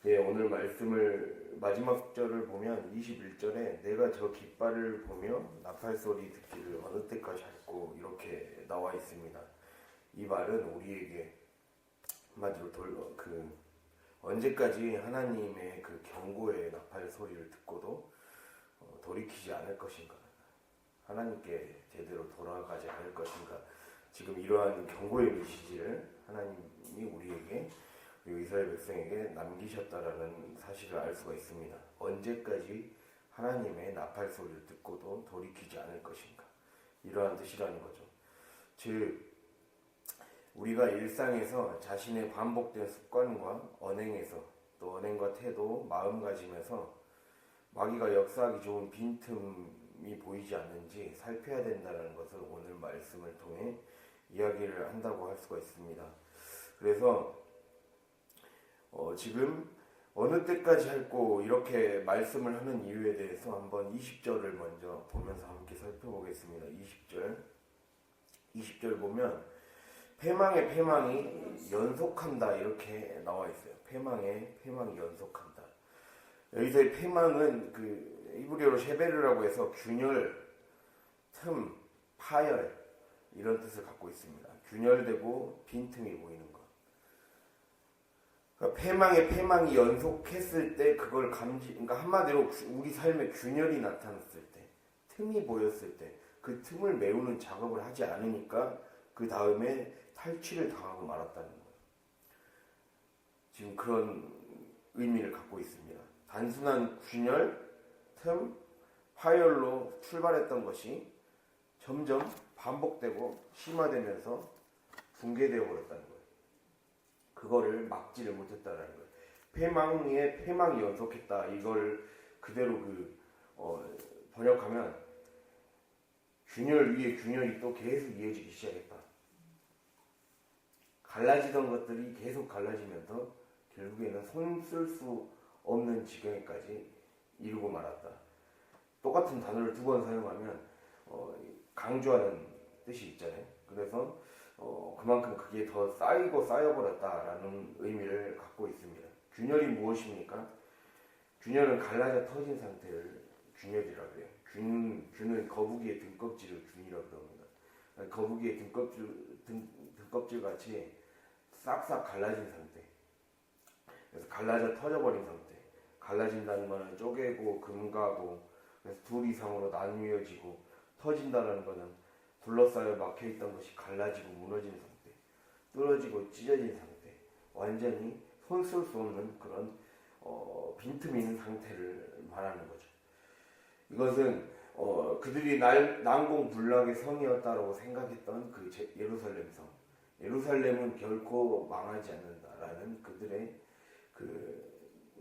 네, 오늘 말씀을 마지막 절을 보면 21절에 내가 저 깃발을 보며 나팔 소리 듣기를 어느 때까지 할꼬 이렇게 나와 있습니다. 이 말은 우리에게 한마디로 언제까지 하나님의 그 경고의 나팔 소리를 듣고도 돌이키지 않을 것인가, 하나님께 제대로 돌아가지 않을 것인가. 지금 이러한 경고의 메시지를 하나님이 우리에게, 그리고 이스라엘 백성에게 남기셨다라는 사실을 알 수가 있습니다. 언제까지 하나님의 나팔 소리를 듣고도 돌이키지 않을 것인가, 이러한 뜻이라는 거죠. 즉 우리가 일상에서 자신의 반복된 습관과 언행에서, 또 언행과 태도, 마음가짐에서 마귀가 역사하기 좋은 빈틈이 보이지 않는지 살펴야 된다는 것을 오늘 말씀을 통해 이야기를 한다고 할 수가 있습니다. 그래서 지금 어느 때까지 할꼬 이렇게 말씀을 하는 이유에 대해서 한번 20절을 먼저 보면서 함께 살펴보겠습니다. 20절 보면 패망의 패망이 연속한다 이렇게 나와 있어요. 패망의 패망이 연속한다. 여기서의 패망은 그 히브리어로 셰베르라고 해서 균열, 틈, 파열 이런 뜻을 갖고 있습니다. 균열되고 빈틈이 보이는 것. 그러니까 패망의 패망이 연속했을 때 그걸 그러니까 한마디로 우리 삶에 균열이 나타났을 때, 틈이 보였을 때 그 틈을 메우는 작업을 하지 않으니까 그 다음에 탈취를 당하고 말았다는 거예요. 지금 그런 의미를 갖고 있습니다. 단순한 균열, 틈, 파열로 출발했던 것이 점점 반복되고 심화되면서 붕괴되어 버렸다는 거예요. 그거를 막지를 못했다는 거예요. 패망에 패망이 연속했다. 이걸 그대로 번역하면 균열 위에 균열이 또 계속 이어지기 시작했다. 갈라지던 것들이 계속 갈라지면서 결국에는 손 쓸 수 없는 지경에까지 이르고 말았다. 똑같은 단어를 두 번 사용하면 강조하는 뜻이 있잖아요. 그래서 그만큼 그게 더 쌓이고 쌓여버렸다라는 의미를 갖고 있습니다. 균열이 무엇입니까? 균열은 갈라져 터진 상태를 균열이라고 해요. 균은 거북이의 등껍질을 균이라고 합니다. 거북이의 등껍질 같이 싹싹 갈라진 상태. 그래서 갈라져 터져버린 상태. 갈라진다는 것은 쪼개고 금가고, 그래서 둘 이상으로 나뉘어지고, 터진다는 것은 둘러싸여 막혀있던 것이 갈라지고 무너진 상태, 뚫어지고 찢어진 상태, 완전히 손 쓸 수 없는 그런 빈틈이 있는 상태를 말하는 거죠. 이것은 그들이 난공불락의 성이었다라고 생각했던 그 예루살렘 성, 예루살렘은 결코 망하지 않는다라는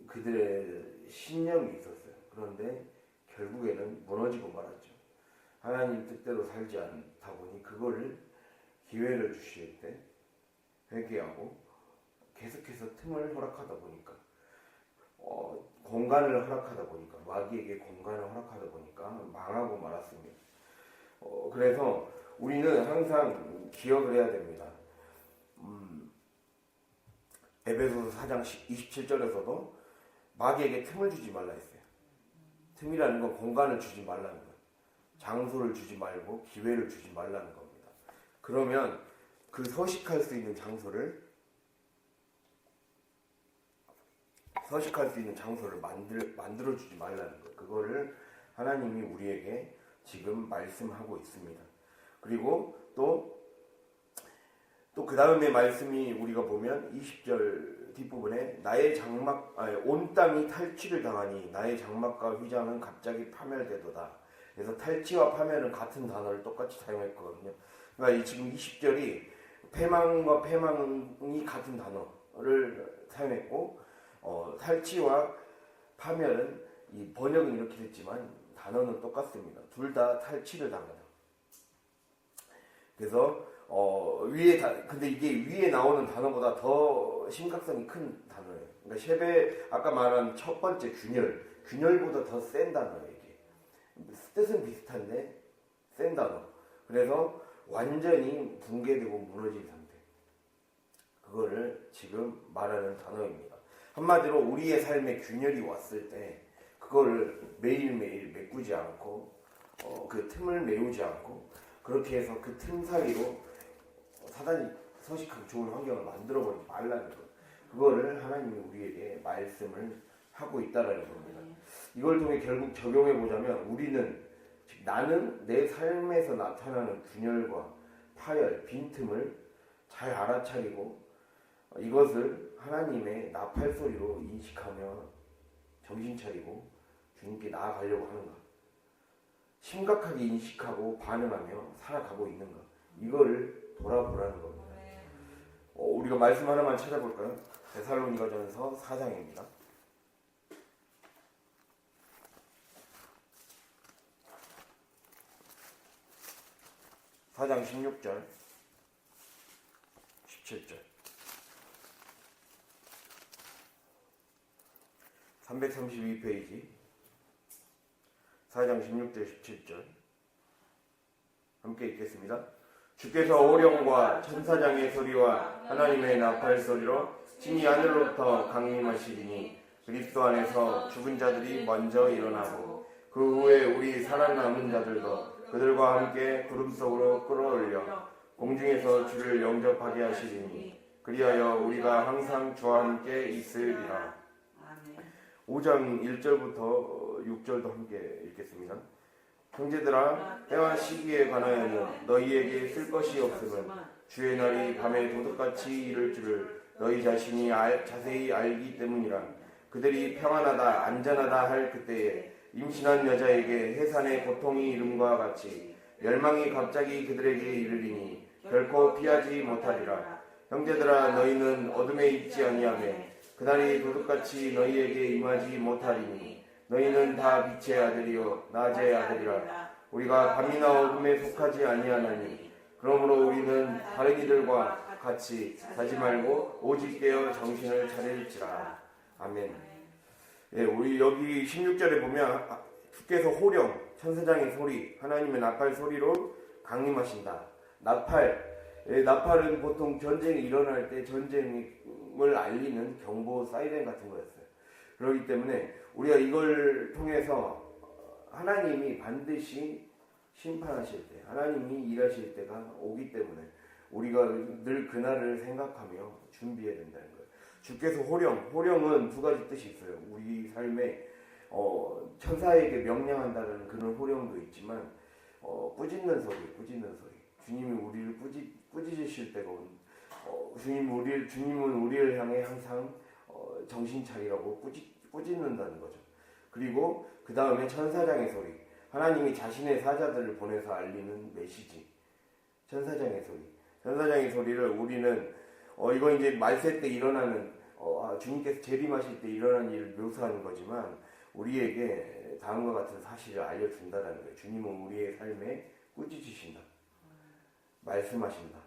그들의 신념이 있었어요. 그런데 결국에는 무너지고 말았죠. 하나님 뜻대로 살지 않다 보니 그거를 기회를 주실 때 회개하고 계속해서 틈을 허락하다 보니까, 공간을 허락하다 보니까, 마귀에게 공간을 허락하다 보니까 망하고 말았습니다. 그래서 우리는 항상 기억을 해야 됩니다. 에베소서 4장 27절에서도 마귀에게 틈을 주지 말라 했어요. 틈이라는 건 공간을 주지 말라는 거예요. 장소를 주지 말고 기회를 주지 말라는 겁니다. 그러면 그 서식할 수 있는 장소를 만들어 주지 말라는 거예요. 그거를 하나님이 우리에게 지금 말씀하고 있습니다. 그리고 또 그 다음에 말씀이 우리가 보면 20절 뒷부분에 온 땅이 탈취를 당하니 나의 장막과 휘장은 갑자기 파멸되도다. 그래서 탈취와 파멸은 같은 단어를 똑같이 사용했거든요. 그러니까 지금 20절이 패망과 패망이 같은 단어를 사용했고, 탈취와 파멸은 이 번역은 이렇게 됐지만 단어는 똑같습니다. 둘 다 탈취를 당하다. 그래서 근데 이게 위에 나오는 단어보다 더 심각성이 큰 단어예요. 그러니까 아까 말한 첫 번째 균열보다 더 센 단어예요. 이게 뜻은 비슷한데 센 단어. 그래서 완전히 붕괴되고 무너진 상태. 그거를 지금 말하는 단어입니다. 한마디로 우리의 삶에 균열이 왔을 때 그거를 매일매일 메꾸지 않고 그 틈을 메우지 않고 그렇게 해서 그 틈 사이로 사단이 서식하기 좋은 환경을 만들어버리지 말라는 것. 그거를 하나님이 우리에게 말씀을 하고 있다라는 겁니다. 이걸 통해 결국 적용해 보자면 우리는 즉 나는 내 삶에서 나타나는 균열과 파열, 빈틈을 잘 알아차리고 이것을 하나님의 나팔 소리로 인식하며 정신 차리고 주님께 나아가려고 하는가? 심각하게 인식하고 반응하며 살아가고 있는가? 이거를 돌아보라는 겁니다. 우리가 말씀 하나만 찾아볼까요? 데살로니가전서 4장입니다. 4장 16절 17절 332페이지 4장 16절 17절 함께 읽겠습니다. 주께서 오령과 천사장의 소리와 하나님의 나팔 소리로 친히 하늘로부터 강림하시리니 그리스도 안에서 죽은 자들이 먼저 일어나고 그 후에 우리 살아남은 자들도 그들과 함께 구름 속으로 끌어올려 공중에서 주를 영접하게 하시리니 그리하여 우리가 항상 주와 함께 있으리라. 5장 1절부터 6절도 함께 읽겠습니다. 형제들아, 때와 시기에 관하여는 너희에게 쓸 것이 없음은 주의 날이 밤에 도둑같이 이를 줄을 너희 자신이 자세히 알기 때문이라. 그들이 평안하다 안전하다 할 그때에 임신한 여자에게 해산의 고통이 이름과 같이 멸망이 갑자기 그들에게 이르리니 결코 피하지 못하리라. 형제들아, 너희는 어둠에 있지 아니하며 그날이 도둑같이 너희에게 임하지 못하리니 너희는 다 빛의 아들이요 낮의 아들이라. 우리가 밤이나 어둠에 속하지 아니하나니 그러므로 우리는 다른 이들과 같이 자지 말고 오직 깨어 정신을 차릴지라. 아멘. 예, 우리 여기 16절에 보면 주께서 호령, 천사장의 소리, 하나님의 나팔 소리로 강림하신다. 나팔, 나팔은 보통 전쟁이 일어날 때 전쟁을 알리는 경보 사이렌 같은 거였어요. 그렇기 때문에 우리가 이걸 통해서 하나님이 반드시 심판하실 때, 하나님이 일하실 때가 오기 때문에 우리가 늘 그날을 생각하며 준비해야 된다는 거예요. 주께서 호령은 두 가지 뜻이 있어요. 우리 삶에 천사에게 명령한다는 그런 호령도 있지만 꾸짖는 소리. 주님이 우리를 꾸짖으실 때가 주님은 우리를 향해 항상 정신 차리라고 꾸짖는다는 거죠. 그리고 그 다음에 천사장의 소리. 하나님이 자신의 사자들을 보내서 알리는 메시지. 천사장의 소리를 우리는 이건 이제 말세 때 일어나는 주님께서 재림하실 때 일어나는 일을 묘사하는 거지만 우리에게 다음과 같은 사실을 알려준다는 거예요. 주님은 우리의 삶에 꾸짖으신다. 말씀하신다.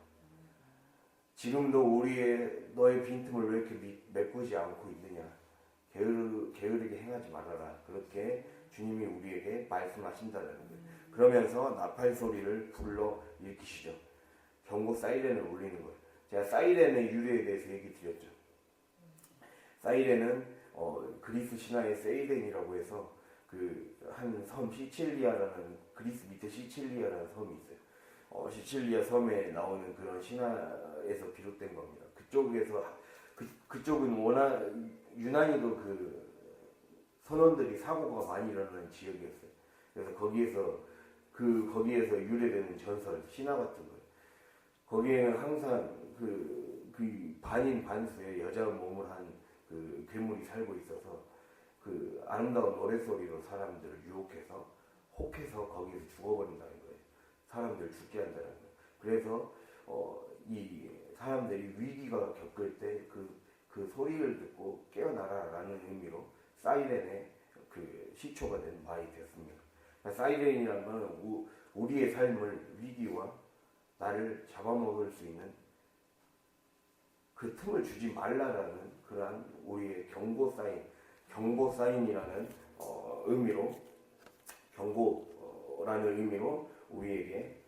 지금도 너의 빈틈을 왜 이렇게 메꾸지 않고 있느냐. 게으르게 행하지 말아라. 그렇게 주님이 우리에게 말씀하신다는 거예요. 그러면서 나팔 소리를 불러 일으키시죠. 경고 사이렌을 울리는 거예요. 제가 사이렌의 유래에 대해서 얘기 드렸죠. 사이렌은 그리스 신화의 세이렌이라고 해서 그 한 섬 시칠리아라는 그리스 밑에 시칠리아라는 섬이 있어요. 시칠리아 섬에 나오는 그런 신화에서 비롯된 겁니다. 그쪽은 워낙 유난히도 그 선원들이 사고가 많이 일어나는 지역이었어요. 그래서 거기에서 유래되는 전설, 신화 같은 거예요. 거기에는 항상 그 반인 반수의 여자 몸을 한 그 괴물이 살고 있어서 그 아름다운 노래소리로 사람들을 유혹해서 혹해서 거기에서 죽어버린다는 거예요. 사람들을 죽게 한다는 거예요. 그래서 이 사람들이 위기가 겪을 때 그 소리를 듣고 깨어나라라는 의미로 사이렌의 그 시초가 된 바이 되었습니다. 사이렌이라는 것은 우리의 삶을 위기와 나를 잡아먹을 수 있는 그 틈을 주지 말라라는 그러한 우리의 경고 사인이라는 의미로 경고라는 의미로 우리에게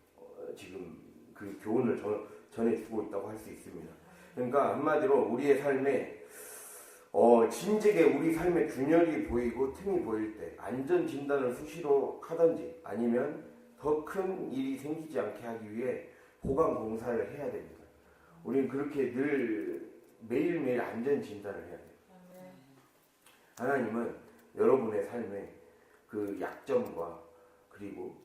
지금 그 교훈을 전해주고 있다고 할 수 있습니다. 그러니까 한마디로 우리의 삶에 진즉에 우리 삶에 균열이 보이고 틈이 보일 때 안전 진단을 수시로 하든지 아니면 더 큰 일이 생기지 않게 하기 위해 보강 공사를 해야 됩니다. 우리는 그렇게 늘 매일매일 안전 진단을 해야 돼요. 하나님은 여러분의 삶에 그 약점과 그리고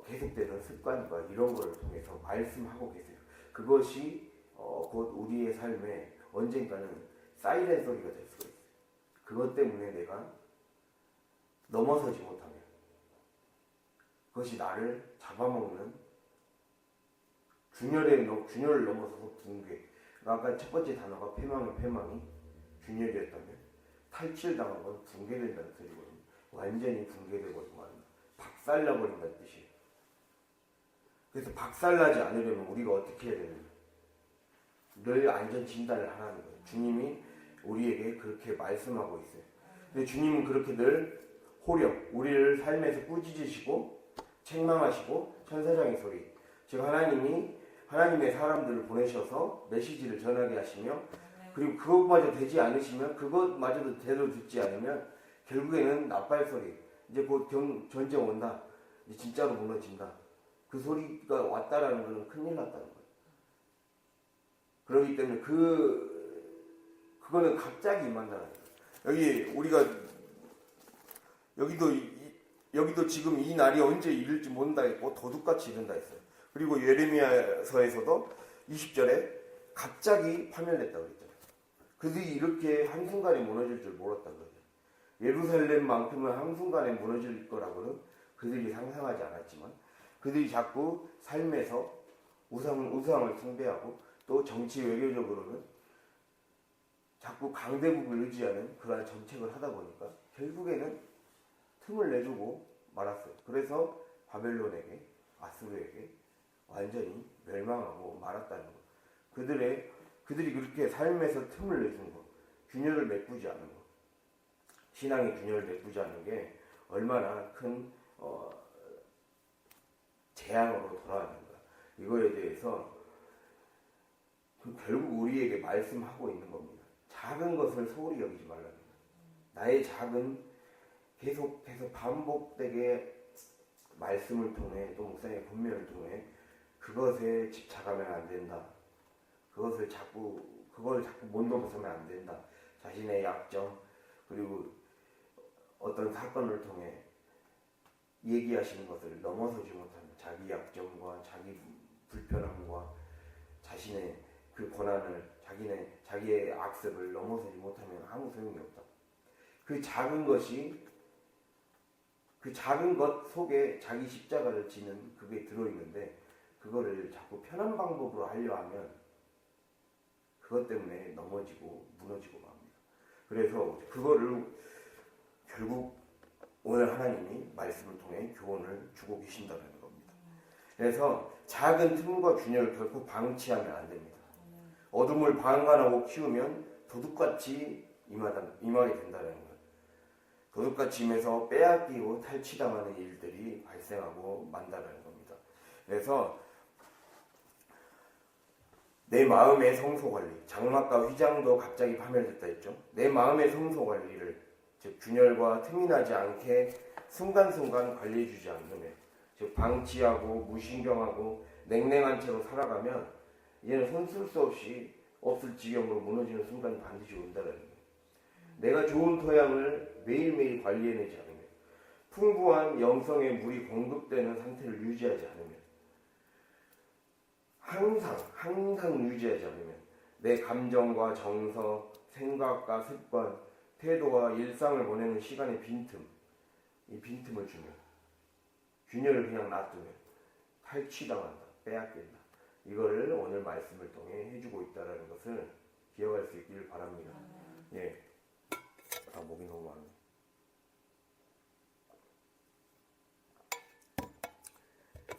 계속되는 습관과 이런 걸 통해서 말씀하고 계세요. 그것이 곧 우리의 삶에 언젠가는 사이렌 소리가 될 수가 있어요. 그것 때문에 내가 넘어서지 못하면 그것이 나를 잡아먹는 균열을 넘어서서 붕괴. 아까 첫 번째 단어가 패망이 균열이었다면 탈취당한 건 붕괴된다는 소리거든요. 완전히 붕괴되버리고 박살나버린다는 뜻이에요. 그래서 박살나지 않으려면 우리가 어떻게 해야 되느냐? 늘 안전 진단을 하라는 거예요. 주님이 우리에게 그렇게 말씀하고 있어요. 근데 주님은 그렇게 늘 우리를 삶에서 꾸짖으시고 책망하시고 천사장의 소리, 즉 하나님의 사람들을 보내셔서 메시지를 전하게 하시며, 그리고 그것마저 되지 않으시면, 그것마저도 제대로 듣지 않으면 결국에는 나팔 소리, 이제 곧 전쟁 온다, 이제 진짜로 무너진다, 그 소리가 왔다라는 것은 큰일 났다는 거예요. 그렇기 때문에 그거는 갑자기 임한다는 거예요. 여기도 지금 이 날이 언제 이를지 모른다 했고 도둑같이 이른다 했어요. 그리고 예레미야서에서도 20절에 갑자기 파멸됐다고 그랬잖아요. 그들이 이렇게 한순간에 무너질 줄 몰랐다는 거죠. 예루살렘만큼은 한순간에 무너질 거라고는 그들이 상상하지 않았지만, 그들이 자꾸 삶에서 우상을 숭배하고 또 정치 외교적으로는 자꾸 강대국을 의지하는 그러한 정책을 하다 보니까 결국에는 틈을 내주고 말았어요. 그래서 바벨론에게, 아수르에게 완전히 멸망하고 말았다는 것. 그들이 그렇게 삶에서 틈을 내준 것, 균열을 메꾸지 않은 것, 신앙의 균열을 메꾸지 않는 게 얼마나 큰 재앙으로 돌아가는가. 이거에 대해서 결국 우리에게 말씀하고 있는 겁니다. 작은 것을 소홀히 여기지 말라는 거예요. 나의 계속해서 반복되게 말씀을 통해 또 목사님의 분명을 통해 그것에 집착하면 안 된다. 그걸 자꾸 못 넘어서면 안 된다. 자신의 약점, 그리고 어떤 사건을 통해 얘기하시는 것을 넘어서지 못하는 자기 약점과 자기 불편함과 자신의 그 고난을, 자기의 악습을 넘어서지 못하면 아무 소용이 없다. 그 작은 것 속에 자기 십자가를 지는 그게 들어있는데, 그거를 자꾸 편한 방법으로 하려 하면 그것 때문에 넘어지고 무너지고 맙니다. 그래서 그거를 결국 오늘 하나님이 말씀을 통해 교훈을 주고 계신다는 겁니다. 그래서 작은 틈과 균열을 결코 방치하면 안 됩니다. 어둠을 방관하고 키우면 도둑같이 임하게 된다는 거예요. 도둑같이 임해서 빼앗기고 탈취당하는 일들이 발생하고 만다는 겁니다. 그래서 내 마음의 성소관리, 장막과 휘장도 갑자기 파멸됐다 했죠. 내 마음의 성소관리를, 즉 균열과 틈이 나지 않게 순간순간 관리해주지 않으면, 즉 방치하고 무신경하고 냉랭한 채로 살아가면 이제는 손 쓸 수 없을 지경으로 무너지는 순간이 반드시 온다는 거예요. 내가 좋은 토양을 매일매일 관리해내지 않으면, 풍부한 영성의 물이 공급되는 상태를 유지하지 않으면, 항상 유지하지 않으면 내 감정과 정서, 생각과 습관, 태도와 일상을 보내는 시간의 이 빈틈을 주면, 균열을 그냥 놔두면 탈취당한다, 빼앗긴다. 이거를 오늘 말씀을 통해 해주고 있다는 것을 기억할 수 있기를 바랍니다. 예. 목이 너무 많네.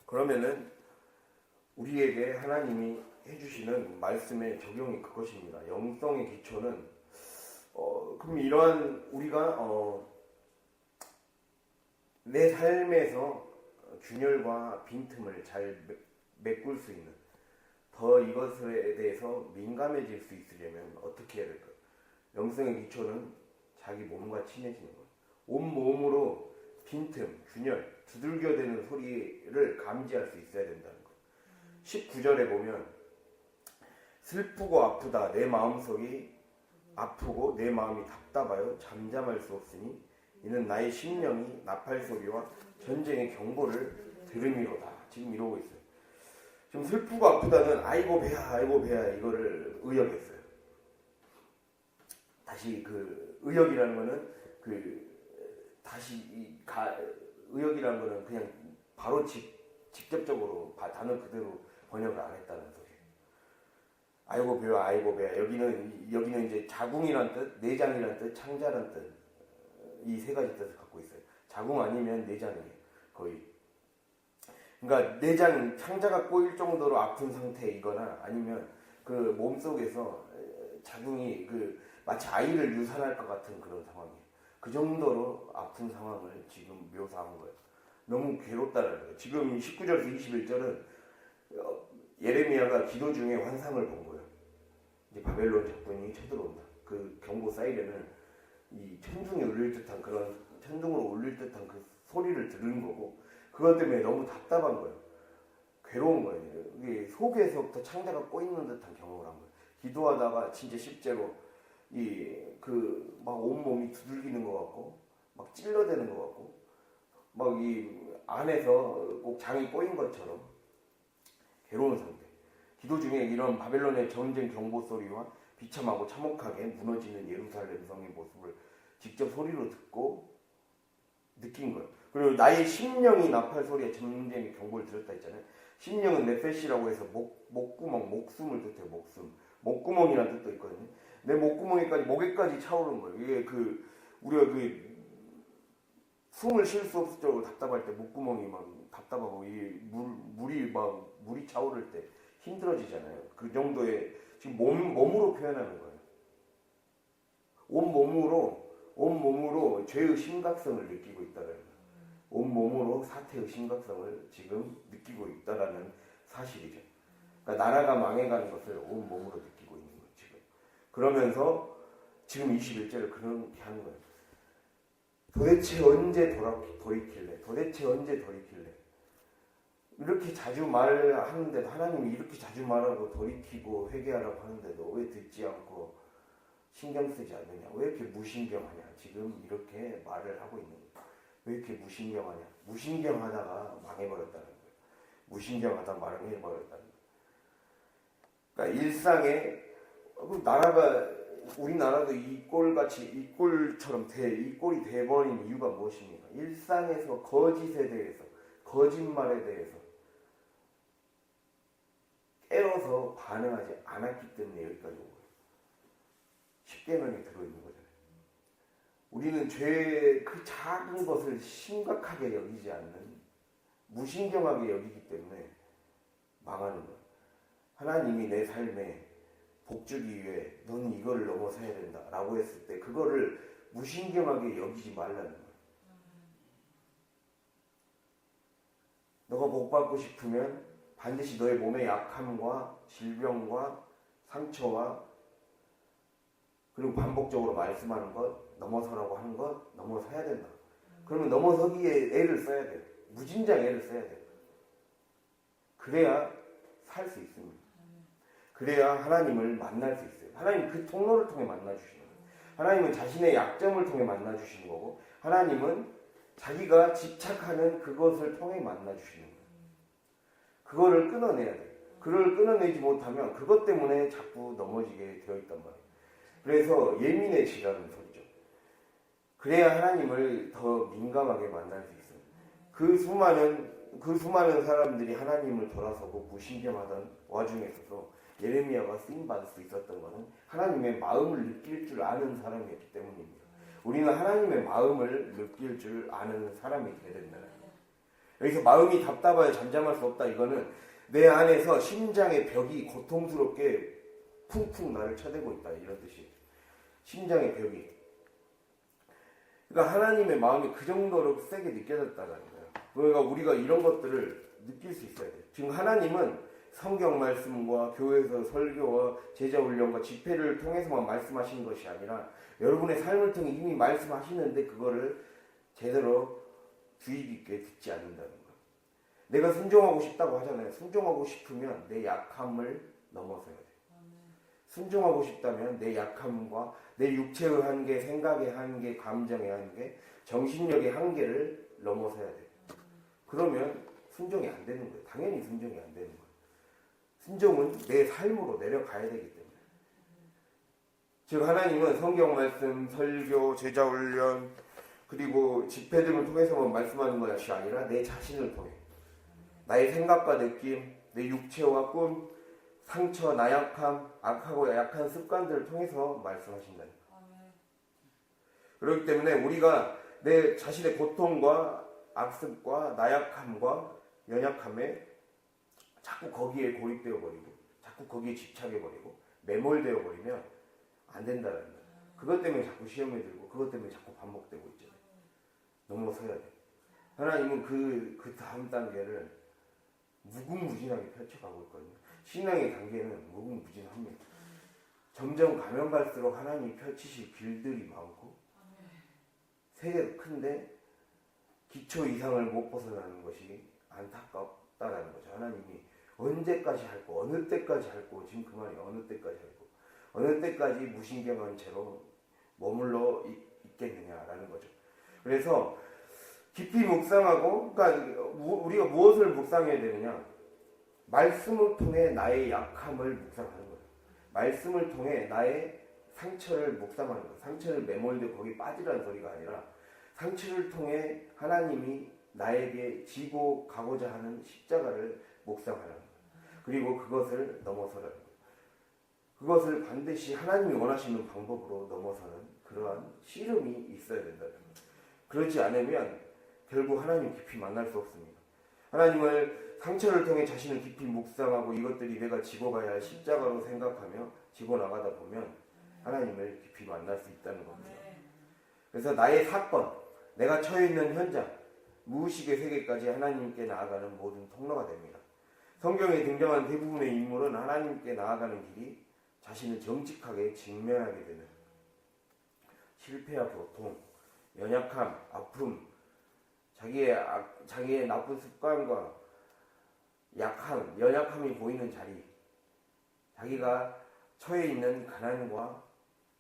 그러면은 우리에게 하나님이 해주시는 말씀의 적용이 그것입니다. 영성의 기초는 그럼 이러한 우리가 내 삶에서 균열과 빈틈을 잘 메꿀 수 있는, 더 이것에 대해서 민감해질 수 있으려면 어떻게 해야 될까요? 영성의 기초는 자기 몸과 친해지는 거예요. 온 몸으로 빈틈, 균열, 두들겨대는 소리를 감지할 수 있어야 된다는 거예요. 19절에 보면 슬프고 아프다 내 마음속이 아프고 내 마음이 답답하여 잠잠할 수 없으니 이는 나의 심령이 나팔 소리와 전쟁의 경보를 들음이로다. 지금 이러고 있어요. 지금 슬프고 아프다는 아이고 배야 이거를 의역했어요. 다시 그 의역이라는 거는 의역이라는 거는 그냥 바로 직접적으로 단어 그대로 번역을 안 했다는 소리예요. 아이고 배야 여기는 이제 자궁이란 뜻, 내장이란 뜻, 창자란 뜻, 이 세 가지 뜻을 갖고 있어요. 자궁 아니면 내장이에요. 거의. 그러니까 내장, 창자가 꼬일 정도로 아픈 상태이거나 아니면 그 몸속에서 자궁이 마치 아이를 유산할 것 같은 그런 상황이에요. 그 정도로 아픈 상황을 지금 묘사한 거예요. 너무 괴롭다는 거예요. 지금 19절에서 21절은 예레미야가 기도 중에 환상을 본 거예요. 이제 바벨론 적군이 쳐들어온다. 그 경고 사이렌은 이 천둥이 울릴 듯한 그런 천둥으로 울릴 듯한 그 소리를 들은 거고 그것 때문에 너무 답답한 거예요. 괴로운 거예요. 이게 속에서부터 창자가 꼬이는 듯한 경험을 한 거예요. 기도하다가 진짜 실제로 막 온몸이 두들기는 것 같고 막 찔러대는 것 같고 막 이 안에서 꼭 장이 꼬인 것처럼 괴로운 상태. 기도 중에 이런 바벨론의 전쟁 경보 소리와 비참하고 참혹하게 무너지는 예루살렘 성의 모습을 직접 소리로 듣고 느낀 거예요. 그리고 나의 심령이 나팔 소리에 전쟁의 경보를 들었다 했잖아요. 심령은 네페시라고 해서 목구멍, 목숨을 뜻해요. 목구멍이라는 뜻도 있거든요. 내 목에까지 차오르는 거예요. 이게 우리가 숨을 쉴 수 없을 정도로 답답할 때 목구멍이 막 답답하고 물이 차오를 때 힘들어지잖아요. 그 정도의 지금 몸으로 표현하는 거예요. 온 몸으로 죄의 심각성을 느끼고 있다는 거예요. 온 몸으로 사태의 심각성을 지금 느끼고 있다라는 사실이죠. 그러니까 나라가 망해가는 것을 온 몸으로 느끼고 있는 거예요. 지금. 그러면서 지금 21절을 그렇게 하는 거예요. 도대체 언제 돌이킬래? 이렇게 자주 말하는데도 하나님이 이렇게 자주 말하고 돌이키고 회개하라고 하는데도 왜 듣지 않고 신경 쓰지 않느냐? 왜 이렇게 무신경하냐? 지금 이렇게 말을 하고 있는 거예요. 왜 이렇게 무신경하냐? 무신경하다가 망해버렸다는 거예요. 무신경하다 망해버렸다는 거예요. 그러니까 일상에 우리나라도 이 꼴처럼 이 꼴이 돼버린 이유가 무엇입니까? 일상에서 거짓에 대해서, 거짓말에 대해서 깨어서 반응하지 않았기 때문에 여기까지 온 거예요. 십계명에 들어있는 거잖아요. 우리는 죄의 그 작은 것을 심각하게 여기지 않는, 무신경하게 여기기 때문에 망하는 거예요. 하나님이 내 삶에 복 주기 위해 너는 이거를 넘어서야 된다 라고 했을 때 그거를 무신경하게 여기지 말라는 거예요. 너가 복 받고 싶으면 반드시 너의 몸의 약함과 질병과 상처와 그리고 반복적으로 말씀하는 것, 넘어서라고 하는 것, 넘어서야 된다. 그러면 넘어서기에 애를 써야 돼요. 무진장 애를 써야 돼요. 그래야 살 수 있습니다. 그래야 하나님을 만날 수 있어요. 하나님 그 통로를 통해 만나주시는 거예요. 하나님은 자신의 약점을 통해 만나주시는 거고 하나님은 자기가 집착하는 그것을 통해 만나주시는 거예요. 그거를 끊어내야 돼요. 그걸 끊어내지 못하면 그것 때문에 자꾸 넘어지게 되어 있단 말이에요. 그래서 예민해지라는 소리죠. 그래야 하나님을 더 민감하게 만날 수 있어요. 그 수많은 사람들이 하나님을 돌아서고 무신경하던 와중에서도 예레미야가 쓰임받을 수 있었던 것은 하나님의 마음을 느낄 줄 아는 사람이었기 때문입니다. 우리는 하나님의 마음을 느낄 줄 아는 사람이 되어야 된다는 거예요. 여기서 마음이 답답하여 잠잠할 수 없다. 이거는 내 안에서 심장의 벽이 고통스럽게 쿵쿵 나를 쳐대고 있다. 이런 뜻이에요. 심장의 벽이. 그러니까 하나님의 마음이 그 정도로 세게 느껴졌다는 거예요. 그러니까 우리가 이런 것들을 느낄 수 있어야 돼요. 지금 하나님은 성경 말씀과 교회에서 설교와 제자 훈련과 집회를 통해서만 말씀하시는 것이 아니라 여러분의 삶을 통해 이미 말씀하시는데 그거를 제대로 주의 깊게 듣지 않는다는 거예요. 내가 순종하고 싶다고 하잖아요. 순종하고 싶으면 내 약함을 넘어서야 돼요. 순종하고 싶다면 내 약함과 내 육체의 한계, 생각의 한계, 감정의 한계, 정신력의 한계를 넘어서야 돼요. 그러면 순종이 안 되는 거예요. 당연히 순종이 안 되는 거예요. 순종은 내 삶으로 내려가야 되기 때문에. 즉 하나님은 성경 말씀, 설교, 제자 훈련 그리고 집회 등을 통해서만 말씀하는 것이 아니라 내 자신을 통해 나의 생각과 느낌, 내 육체와 꿈, 상처, 나약함, 악하고 약한 습관들을 통해서 말씀하신다는 거예요. 그렇기 때문에 우리가 내 자신의 고통과 악습과 나약함과 연약함에 자꾸 거기에 고립되어 버리고 자꾸 거기에 집착해 버리고 매몰되어 버리면 안 된다는 거예요. 그것 때문에 자꾸 시험에 들고 그것 때문에 자꾸 반복되고 있잖아요. 넘어서야 돼. 하나님은 그 다음 단계를 무궁무진하게 펼쳐가고 있거든요. 신앙의 단계는 무궁무진합니다. 점점 가면 갈수록 하나님이 펼치실 길들이 많고 세계도 큰데 기초 이상을 못 벗어나는 것이 안타깝다라는 거죠. 하나님이 언제까지 할 거, 어느 때까지 할 거, 지금 그 말이 어느 때까지 할 거, 어느 때까지 무신경한 채로 머물러 있겠느냐라는 거죠. 그래서 깊이 묵상하고, 그러니까 우리가 무엇을 묵상해야 되느냐? 말씀을 통해 나의 약함을 묵상하는 거예요. 말씀을 통해 나의 상처를 묵상하는 거예요. 상처를 매몰되고 거기 빠지라는 소리가 아니라 상처를 통해 하나님이 나에게 지고 가고자 하는 십자가를 묵상하는 거예요. 그리고 그것을 넘어서라는 거예요. 그것을 반드시 하나님이 원하시는 방법으로 넘어서는 그러한 씨름이 있어야 된다는 거예요. 그렇지 않으면 결국 하나님 깊이 만날 수 없습니다. 하나님을 상처를 통해 자신을 깊이 묵상하고 이것들이 내가 지고 가야 할 십자가로 생각하며 지고 나가다 보면 하나님을 깊이 만날 수 있다는 겁니다. 그래서 나의 사건, 내가 처해 있는 현장, 무의식의 세계까지 하나님께 나아가는 모든 통로가 됩니다. 성경에 등장한 대부분의 인물은 하나님께 나아가는 길이 자신을 정직하게 직면하게 되는 실패와 고통, 연약함, 아픔, 자기의 나쁜 습관과 약함, 연약함이 보이는 자리, 자기가 처해 있는 가난과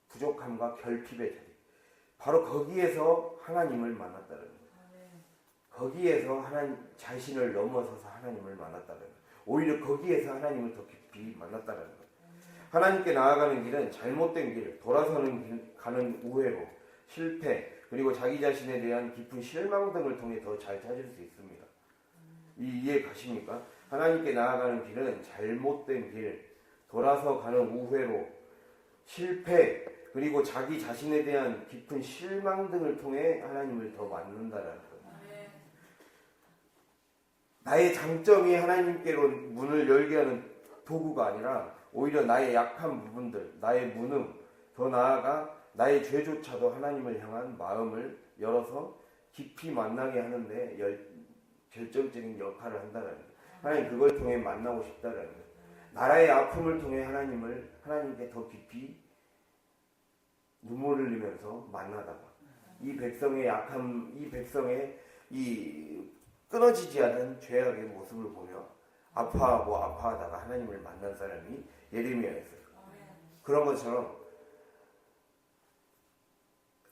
부족함과 결핍의 자리, 바로 거기에서 하나님을 만났다는 거예요. 거기에서 하나님 자신을 넘어서서 하나님을 만났다는 거예요. 오히려 거기에서 하나님을 더 깊이 만났다는 거예요. 하나님께 나아가는 길은 잘못된 길, 돌아서는 길, 가는 우회로, 실패, 그리고 자기 자신에 대한 깊은 실망 등을 통해 더 잘 찾을 수 있습니다. 이해 가십니까? 하나님께 나아가는 길은 잘못된 길, 돌아서 가는 우회로, 실패, 그리고 자기 자신에 대한 깊은 실망 등을 통해 하나님을 더 만난다는 거예요. 나의 장점이 하나님께로 문을 열게 하는 도구가 아니라 오히려 나의 약한 부분들, 나의 무능, 더 나아가 나의 죄조차도 하나님을 향한 마음을 열어서 깊이 만나게 하는데 결정적인 역할을 한다는 거예요. 하나님 그걸 통해 만나고 싶다는 거예요. 나라의 아픔을 통해 하나님께 더 깊이 눈물을 흘리면서 만나다가 이 백성의 약함, 이 백성의 이 끊어지지 않은 죄악의 모습을 보며 아파하다가 하나님을 만난 사람이 예레미야였어요. 그런 것처럼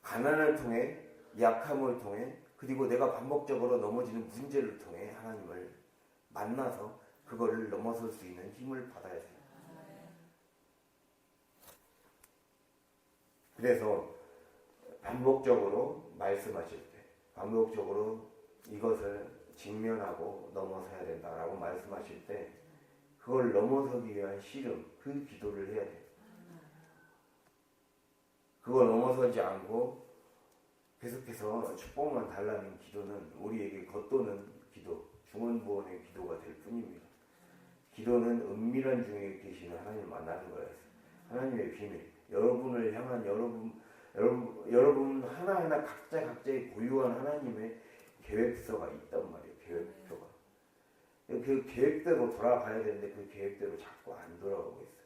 가난을 통해, 약함을 통해, 그리고 내가 반복적으로 넘어지는 문제를 통해 하나님을 만나서 그거를 넘어설 수 있는 힘을 받아야 돼요. 그래서 반복적으로 말씀하실 때, 반복적으로 이것을 직면하고 넘어서야 된다라고 말씀하실 때 그걸 넘어서기 위한 씨름, 그 기도를 해야 돼요. 그걸 넘어서지 않고 계속해서 축복만 달라는 기도는 우리에게 겉도는 기도, 중언부언의 기도가 될 뿐입니다. 기도는 은밀한 중에 계시는 하나님을 만나는 거예요. 하나님의 비밀, 여러분을 향한 여러분 하나하나 각자의 고유한 하나님의 계획서가 있단 말이에요. 계획표가. 그 계획대로 돌아가야 되는데 그 계획대로 자꾸 안 돌아가고 있어요.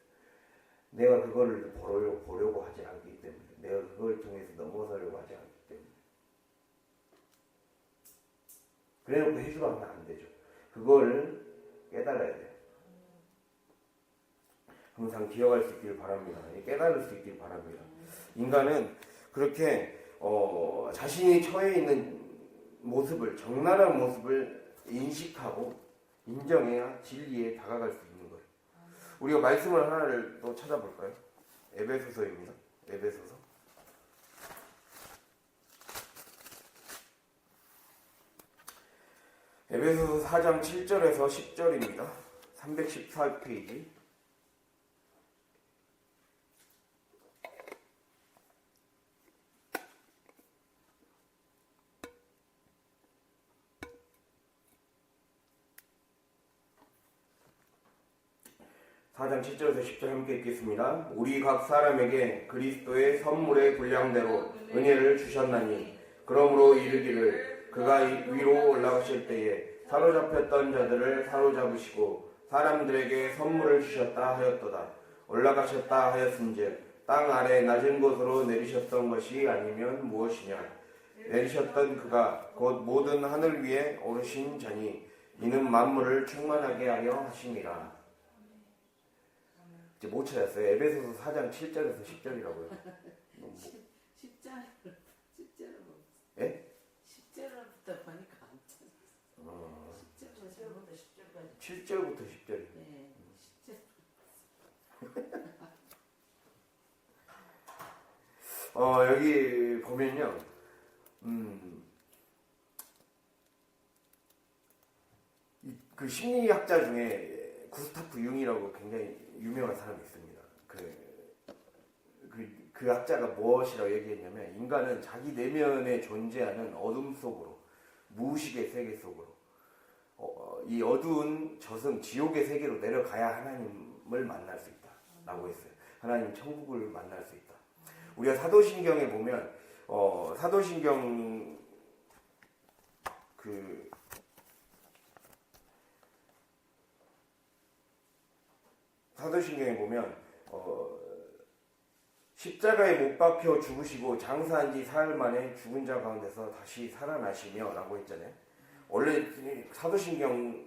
내가 그거를 보려고 하지 않기 때문에, 내가 그걸 통해서 넘어서려고 하지 않기 때문에. 그래놓고 해주라 하면 안 되죠. 그걸 깨달아야 돼요. 항상 기억할 수 있길 바랍니다. 깨달을 수 있길 바랍니다. 인간은 그렇게 자신이 처해 있는 모습을, 적나라한 모습을 인식하고 인정해야 진리에 다가갈 수 있는 거예요. 우리가 말씀을 하나를 또 찾아볼까요? 에베소서입니다. 에베소서. 에베소서 4장 7절에서 10절입니다. 314페이지. 사장 7절에서 10절 함께 읽겠습니다. 우리 각 사람에게 그리스도의 선물의 분량대로 은혜를 주셨나니 그러므로 이르기를 그가 위로 올라가실 때에 사로잡혔던 자들을 사로잡으시고 사람들에게 선물을 주셨다 하였도다. 올라가셨다 하였은즉 땅 아래 낮은 곳으로 내리셨던 것이 아니면 무엇이냐. 내리셨던 그가 곧 모든 하늘 위에 오르신 자니 이는 만물을 충만하게 하려 하심이라. 이제 못 찾았어요. 에베소서 4장 7절에서 10절이라고요. 10절부터 보니까 안 찾았어. 10절부터 10절까지. 7절부터 10절. 네, 10절. 여기 보면요. 그 심리학자 중에 구스타프 융이라고 굉장히 유명한 사람이 있습니다. 그 학자가 무엇이라고 얘기했냐면 인간은 자기 내면에 존재하는 어둠 속으로, 무의식의 세계 속으로 이 어두운 저승 지옥의 세계로 내려가야 하나님을 만날 수 있다 라고 했어요. 하나님 천국을 만날 수 있다. 우리가 사도신경에 보면 사도신경 사도신경에 보면 십자가에 못 박혀 죽으시고 장사한 지 사흘 만에 죽은 자 가운데서 다시 살아나시며 라고 했잖아요. 원래 사도신경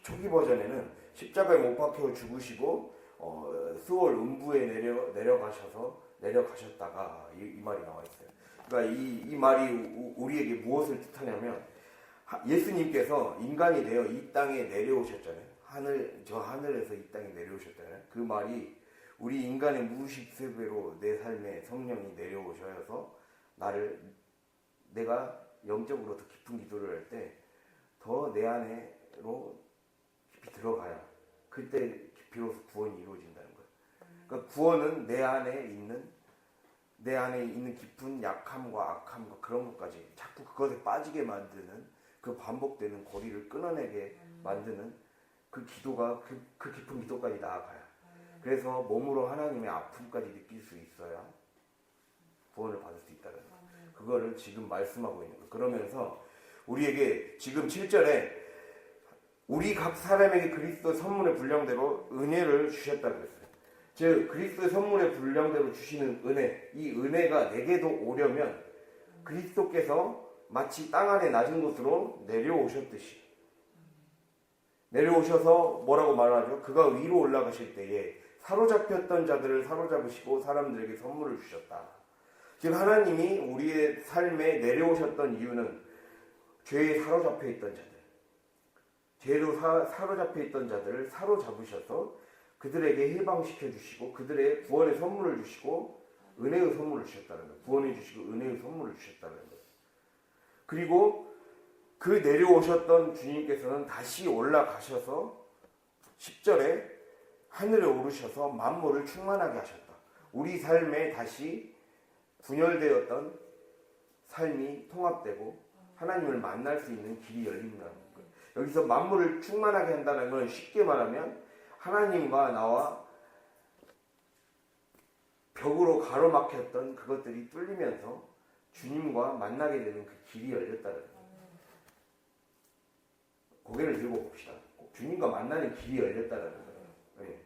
초기 버전에는 십자가에 못 박혀 죽으시고 수월 음부에 내려가셨다가 이 말이 나와 있어요. 그러니까 이 말이 우리에게 무엇을 뜻하냐면 예수님께서 인간이 되어 이 땅에 내려오셨잖아요. 저 하늘에서 이 땅에 내려오셨잖아요. 그 말이 우리 인간의 무의식 세계로 내 삶에 성령이 내려오셔서 내가 영적으로 더 깊은 기도를 할 때 더 내 안으로 깊이 들어가야 그때 비로소 구원이 이루어진다는 거예요. 그러니까 구원은 내 안에 있는 깊은 약함과 악함과 그런 것까지 자꾸 그것에 빠지게 만드는 그 반복되는 고리를 끊어내게 만드는 그 기도가 그 깊은 기도까지 나아가야. 그래서 몸으로 하나님의 아픔까지 느낄 수 있어야 구원을 받을 수 있다는 거예요. 그거를 지금 말씀하고 있는 거예요. 그러면서 우리에게 지금 7절에 우리 각 사람에게 그리스도의 선물의 분량대로 은혜를 주셨다고 했어요. 즉 그리스도의 선물의 분량대로 주시는 은혜, 이 은혜가 내게도 오려면 그리스도께서 마치 땅 아래 낮은 곳으로 내려오셨듯이 내려오셔서 뭐라고 말하죠? 그가 위로 올라가실 때에 사로잡혔던 자들을 사로잡으시고 사람들에게 선물을 주셨다. 즉 하나님이 우리의 삶에 내려오셨던 이유는 죄에 사로잡혀 있던 자들, 죄로 사로잡혀 있던 자들을 사로잡으셔서 그들에게 해방시켜 주시고 그들의 구원의 선물을 주시고 은혜의 선물을 주셨다는 거예요. 구원해 주시고 은혜의 선물을 주셨다는 거예요. 그리고 그 내려오셨던 주님께서는 다시 올라가셔서 10절에 하늘에 오르셔서 만물을 충만하게 하셨다. 우리 삶에 다시 분열되었던 삶이 통합되고 하나님을 만날 수 있는 길이 열린다는 거예요. 여기서 만물을 충만하게 한다는 건 쉽게 말하면 하나님과 나와 벽으로 가로막혔던 그것들이 뚫리면서 주님과 만나게 되는 그 길이 열렸다는 거예요. 고개를 들고 봅시다. 꼭 주님과 만나는 길이 열렸다라는 거예요. 네.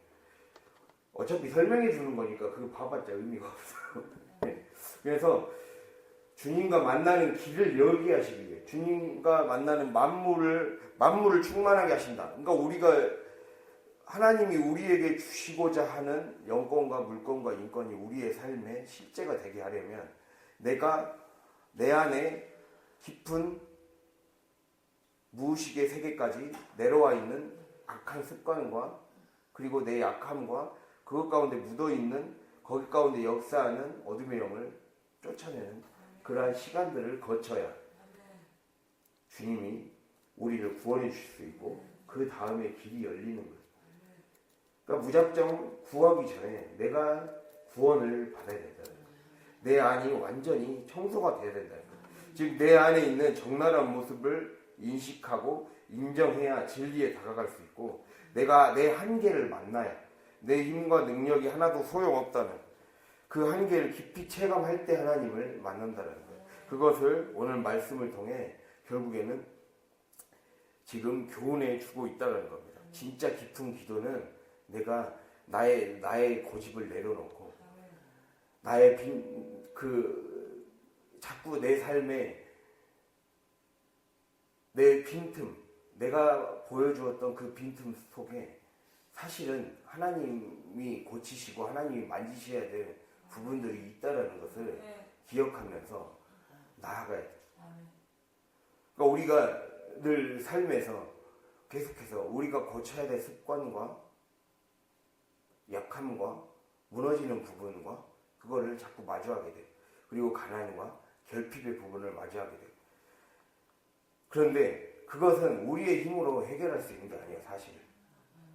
어차피 설명해 주는 거니까 그거 봐봤자 의미가 없어요. 네. 그래서 주님과 만나는 길을 열게 하시기 위해 주님과 만나는 만물을 충만하게 하신다. 그러니까 우리가 하나님이 우리에게 주시고자 하는 영권과 물권과 인권이 우리의 삶의 실제가 되게 하려면 내가 내 안에 깊은 무의식의 세계까지 내려와 있는 악한 습관과 그리고 내 약함과 그것 가운데 묻어있는 거기 가운데 역사하는 어둠의 영을 쫓아내는 그러한 시간들을 거쳐야 주님이 우리를 구원해 주실 수 있고 그 다음에 길이 열리는 거예요. 그러니까 무작정 구하기 전에 내가 구원을 받아야 된다는 거예요. 내 안이 완전히 청소가 돼야 된다는 거예요. 즉 내 안에 있는 적나라한 모습을 인식하고 인정해야 진리에 다가갈 수 있고 내가 내 한계를 만나야 내 힘과 능력이 하나도 소용없다는 그 한계를 깊이 체감할 때 하나님을 만난다는 거예요. 그것을 오늘 말씀을 통해 결국에는 지금 교훈해 주고 있다는 겁니다. 진짜 깊은 기도는 내가 나의 고집을 내려놓고 나의 자꾸 내 삶에 내 빈틈, 내가 보여주었던 그 빈틈 속에 사실은 하나님이 고치시고 하나님이 만지셔야 될 부분들이 있다라는 것을 기억하면서 나아가야 돼. 그러니까 우리가 늘 삶에서 계속해서 우리가 고쳐야 될 습관과 약함과 무너지는 부분과 그거를 자꾸 마주하게 돼. 그리고 가난과 결핍의 부분을 마주하게 돼. 그런데 그것은 우리의 힘으로 해결할 수 있는 게 아니에요, 사실은.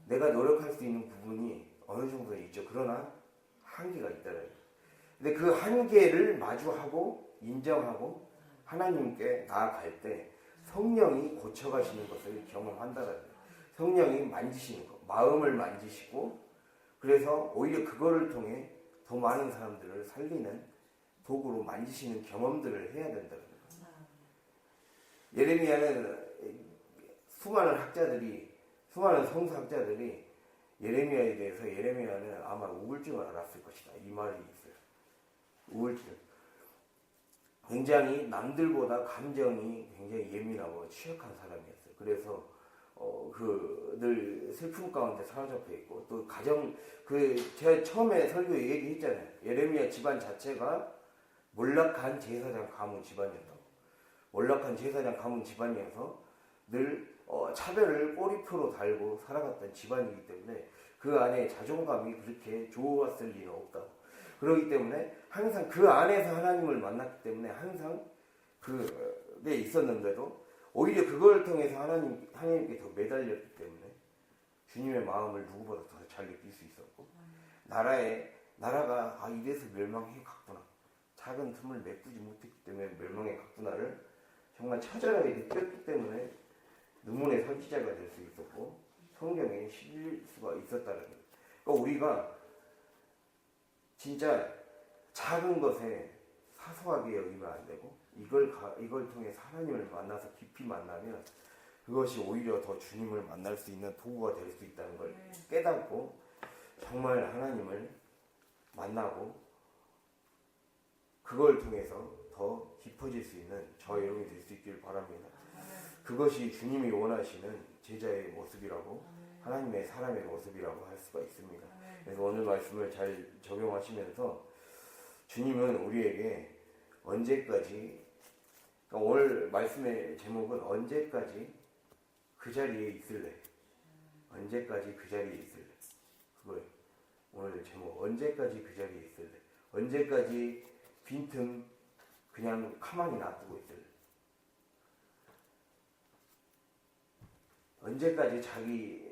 내가 노력할 수 있는 부분이 어느 정도 있죠. 그러나 한계가 있다는 거예요. 근데 그 한계를 마주하고 인정하고 하나님께 나아갈 때 성령이 고쳐가시는 것을 경험한다는 거예요. 성령이 만지시는 것, 마음을 만지시고 그래서 오히려 그거를 통해 더 많은 사람들을 살리는 도구로 만지시는 경험들을 해야 된다는 거예요. 예레미야는 수많은 성서학자들이 예레미야에 대해서 예레미야는 아마 우울증을 앓았을 것이다. 이 말이 있어요. 우울증. 굉장히 남들보다 감정이 굉장히 예민하고 취약한 사람이었어요. 그래서 늘 슬픔 가운데 사로잡혀 있고 또 제가 처음에 설교에 얘기했잖아요. 예레미야 집안 자체가 몰락한 제사장 가문 집안이었다고. 몰락한 제사장 가문 집안이어서 늘 차별을 꼬리표로 달고 살아갔던 집안이기 때문에 그 안에 자존감이 그렇게 좋았을 리는 없다고. 그렇기 때문에 항상 그 안에서 하나님을 만났기 때문에 항상 그에 있었는데도 오히려 그걸 통해서 하나님께 더 매달렸기 때문에 주님의 마음을 누구보다 더 잘 느낄 수 있었고 나라가 이래서 멸망해 갔구나. 작은 틈을 메꾸지 못했기 때문에 멸망해 갔구나를 정말 처절하게 느꼈기 때문에 눈물의 선지자가 될 수 있었고 성경에 실릴 수가 있었다는 거예요. 그러니까 우리가 진짜 작은 것에 사소하게 여기면 안 되고 이걸 통해 하나님을 만나서 깊이 만나면 그것이 오히려 더 주님을 만날 수 있는 도구가 될 수 있다는 걸 깨닫고 정말 하나님을 만나고 그걸 통해서 더 깊어질 수 있는 저의 여러분이 될 수 있기를 바랍니다. 그것이 주님이 원하시는 제자의 모습이라고 하나님의 사람의 모습이라고 할 수가 있습니다. 그래서 오늘 말씀을 잘 적용하시면서 주님은 우리에게 언제까지, 그러니까 오늘 말씀의 제목은 언제까지 그 자리에 있을래? 언제까지 그 자리에 있을래? 그거예요. 오늘 제목 언제까지 그 자리에 있을래? 언제까지 빈틈 그냥 가만히 놔두고 있을래? 언제까지 자기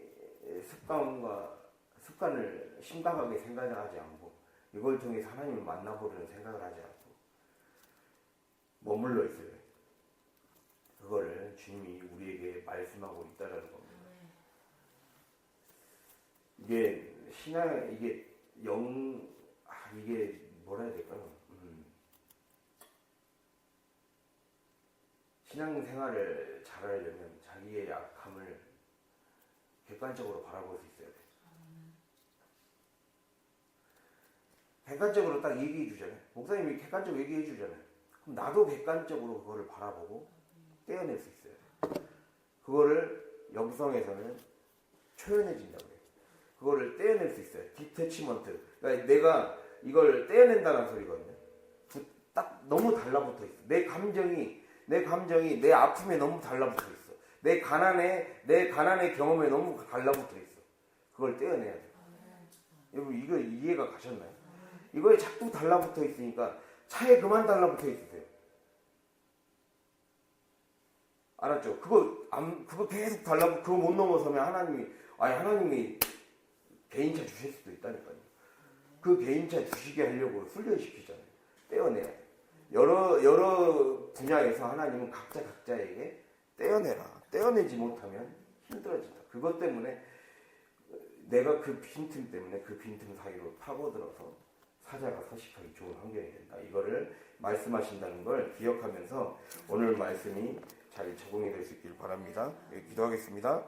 습관을 심각하게 생각하지 않고 이걸 통해 하나님을 만나보려는 생각을 하지 않고 머물러 있어요. 그거를 주님이 우리에게 말씀하고 있다라는 겁니다. 이게 이게 뭐라 해야 될까요? 신앙생활을 잘하려면 자기의 약함을 객관적으로 바라볼 수 있어야 돼. 객관적으로 딱 얘기해 주잖아요. 목사님이 객관적으로 얘기해 주잖아요. 그럼 나도 객관적으로 그거를 바라보고 떼어낼 수 있어야 돼. 그거를 영성에서는 초연해진다고 해요. 그거를 떼어낼 수 있어요. 디태치먼트. 그러니까 내가 이걸 떼어낸다는 소리거든요. 딱 너무 달라붙어 있어. 내 감정이 내 아픔에 너무 달라붙어 있어. 내 가난의 경험에 너무 달라붙어 있어. 그걸 떼어내야 돼. 여러분 이거 이해가 가셨나요? 이거에 자꾸 달라붙어 있으니까 차에 그만 달라붙어 있으세요. 알았죠? 그거 계속 그거 못 넘어서면 하나님이 개인차 주실 수도 있다니까요. 그 개인차 주시게 하려고 훈련시키잖아요. 떼어내야 돼. 여러 분야에서 하나님은 각자에게 떼어내라. 떼어내지 못하면 힘들어진다. 그것 때문에 내가 그 빈틈 때문에 그 빈틈 사이로 파고들어서 사자가 서식하기 좋은 환경이 된다. 이거를 말씀하신다는 걸 기억하면서 오늘 말씀이 잘 적용이 될 수 있길 바랍니다. 기도하겠습니다.